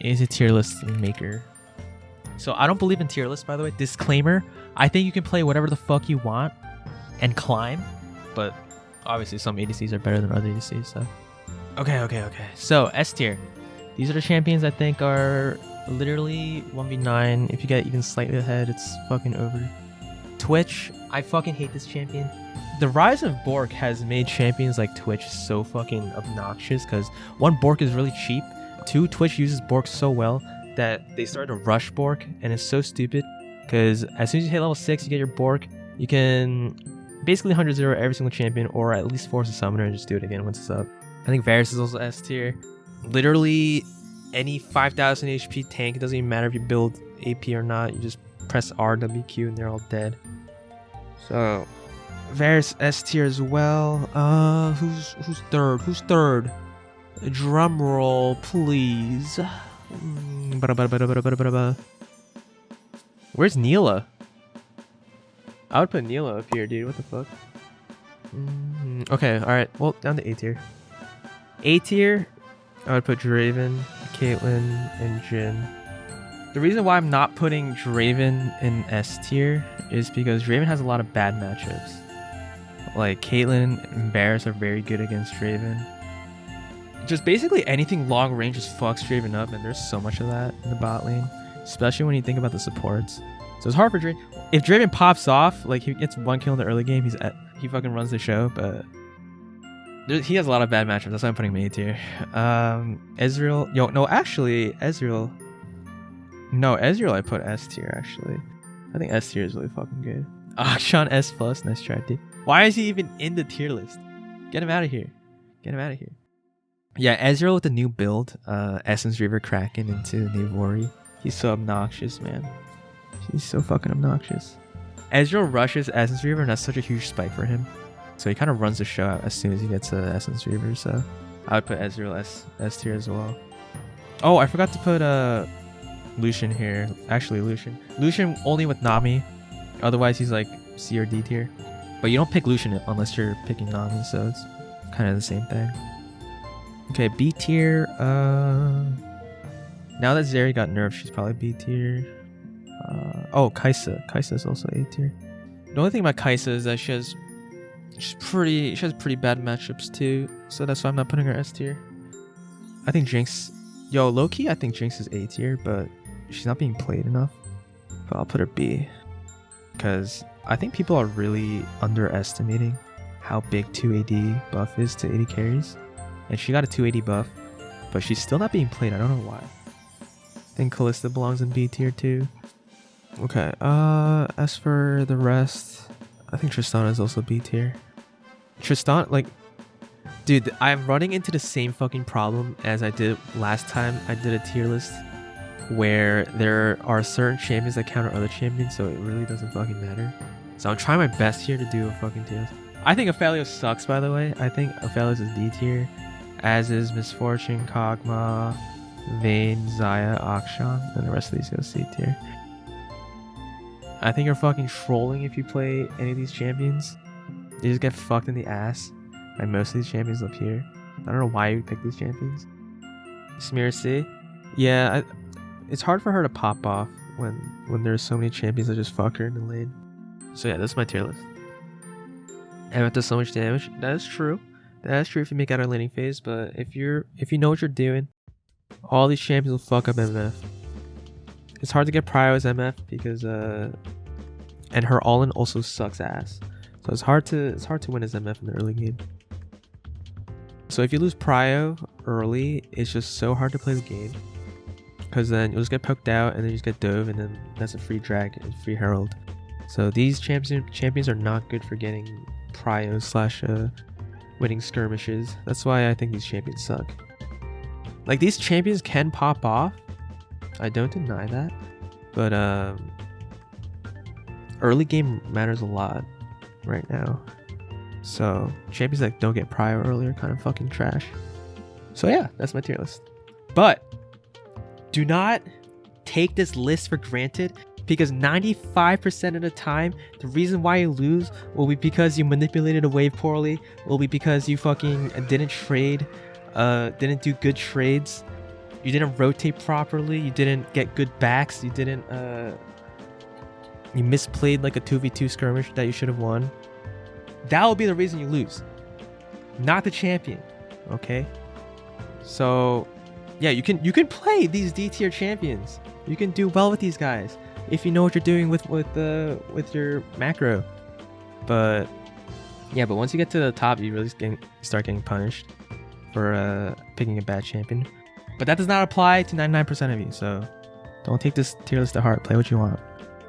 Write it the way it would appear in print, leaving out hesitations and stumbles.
is a tier list maker. So I don't believe in tier lists, by the way. Disclaimer, I think you can play whatever the fuck you want and climb, but obviously some ADCs are better than other ADCs, so. Okay. So S tier. These are the champions I think are literally 1v9. If you get even slightly ahead, it's fucking over. Twitch, I fucking hate this champion. The rise of Bork has made champions like Twitch so fucking obnoxious because one, Bork is really cheap. Two, Twitch uses Bork so well that they started to rush Bork, and it's so stupid because as soon as you hit level 6, you get your Bork, you can basically 100-0 every single champion or at least force a summoner and just do it again once it's up. I think Varus is also S tier. Literally any 5000 HP tank, it doesn't even matter if you build AP or not, you just press RWQ and they're all dead. So Varus S tier as well. Who's third? Who's third? Drum roll, please. Where's Neela? I would put Neela up here, dude. What the fuck? Okay, alright. Well, down to A tier. A tier, I would put Draven, Caitlyn, and Jhin. The reason why I'm not putting Draven in S tier is because Draven has a lot of bad matchups. Like, Caitlyn and Varus are very good against Draven. Just basically anything long range just fucks Draven up, and there's so much of that in the bot lane. Especially when you think about the supports. So it's hard for Draven. If Draven pops off, like he gets 1 kill in the early game, he fucking runs the show, but he has a lot of bad matchups. That's why I'm putting him A tier. Ezreal. Ezreal. No, Ezreal I put S tier actually. I think S tier is really fucking good. Akshan S+, nice try, dude. Why is he even in the tier list? Get him out of here. Get him out of here. Yeah, Ezreal with the new build, Essence Reaver Kraken into Navori. He's so obnoxious, man. He's so fucking obnoxious. Ezreal rushes Essence Reaver, and that's such a huge spike for him. So he kind of runs the show out as soon as he gets to Essence Reaver, so I would put Ezreal S tier as well. Oh, I forgot to put Lucian here. Actually, Lucian only with Nami. Otherwise, he's like C or D tier. But you don't pick Lucian unless you're picking Nami, so it's kind of the same thing. Okay, B tier. Now that Zeri got nerfed, she's probably B tier. Oh, Kai'Sa. Kai'Sa is also A tier. The only thing about Kai'Sa is that she has pretty bad matchups too, so that's why I'm not putting her S tier. I think Jinx, low-key, I think Jinx is A tier, but she's not being played enough. But I'll put her B, because I think people are really underestimating how big 2AD buff is to AD carries. And she got a 2AD buff, but she's still not being played. I don't know why. I think Kalista belongs in B tier too. Okay, as for the rest, I think Tristana is also B tier. Tristan, like, dude, I'm running into the same fucking problem as I did last time I did a tier list, where there are certain champions that counter other champions, so it really doesn't fucking matter. So I'm trying my best here to do a fucking tier list. I think Aphelios sucks, by the way. I think Aphelios is D tier, as is Misfortune, Kog'Maw, Vayne, Xayah, Akshan, and the rest of these go C tier. I think you're fucking trolling if you play any of these champions. You just get fucked in the ass by most of these champions up here. I don't know why you pick these champions. Smear C. Yeah, it's hard for her to pop off when there's so many champions that just fuck her in the lane. So yeah, that's my tier list. MF does so much damage. That is true. That is true if you make out a laning phase, but if you know what you're doing, all these champions will fuck up MF. It's hard to get Prio as MF because and her all-in also sucks ass. So it's hard to win as MF in the early game. So if you lose Prio early, it's just so hard to play the game. Because then you'll just get poked out and then you just get dove, and then that's a free drag and free herald. So these champions are not good for getting Prio / winning skirmishes. That's why I think these champions suck. Like, these champions can pop off, I don't deny that, but early game matters a lot right now. So champions that don't get Prio early are kind of fucking trash. So yeah, that's my tier list. But do not take this list for granted, because 95% of the time, the reason why you lose will be because you manipulated a wave poorly, will be because you fucking didn't trade, didn't do good trades, you didn't rotate properly, you didn't get good backs, you didn't you misplayed like a 2v2 skirmish that you should have won, that will be the reason you lose, not the champion. Okay, so yeah, you can play these D tier champions. You can do well with these guys if you know what you're doing with your macro. But yeah, but once you get to the top, you really start getting punished for picking a bad champion. But that does not apply to 99% of you, so don't take this tier list to heart. Play what you want.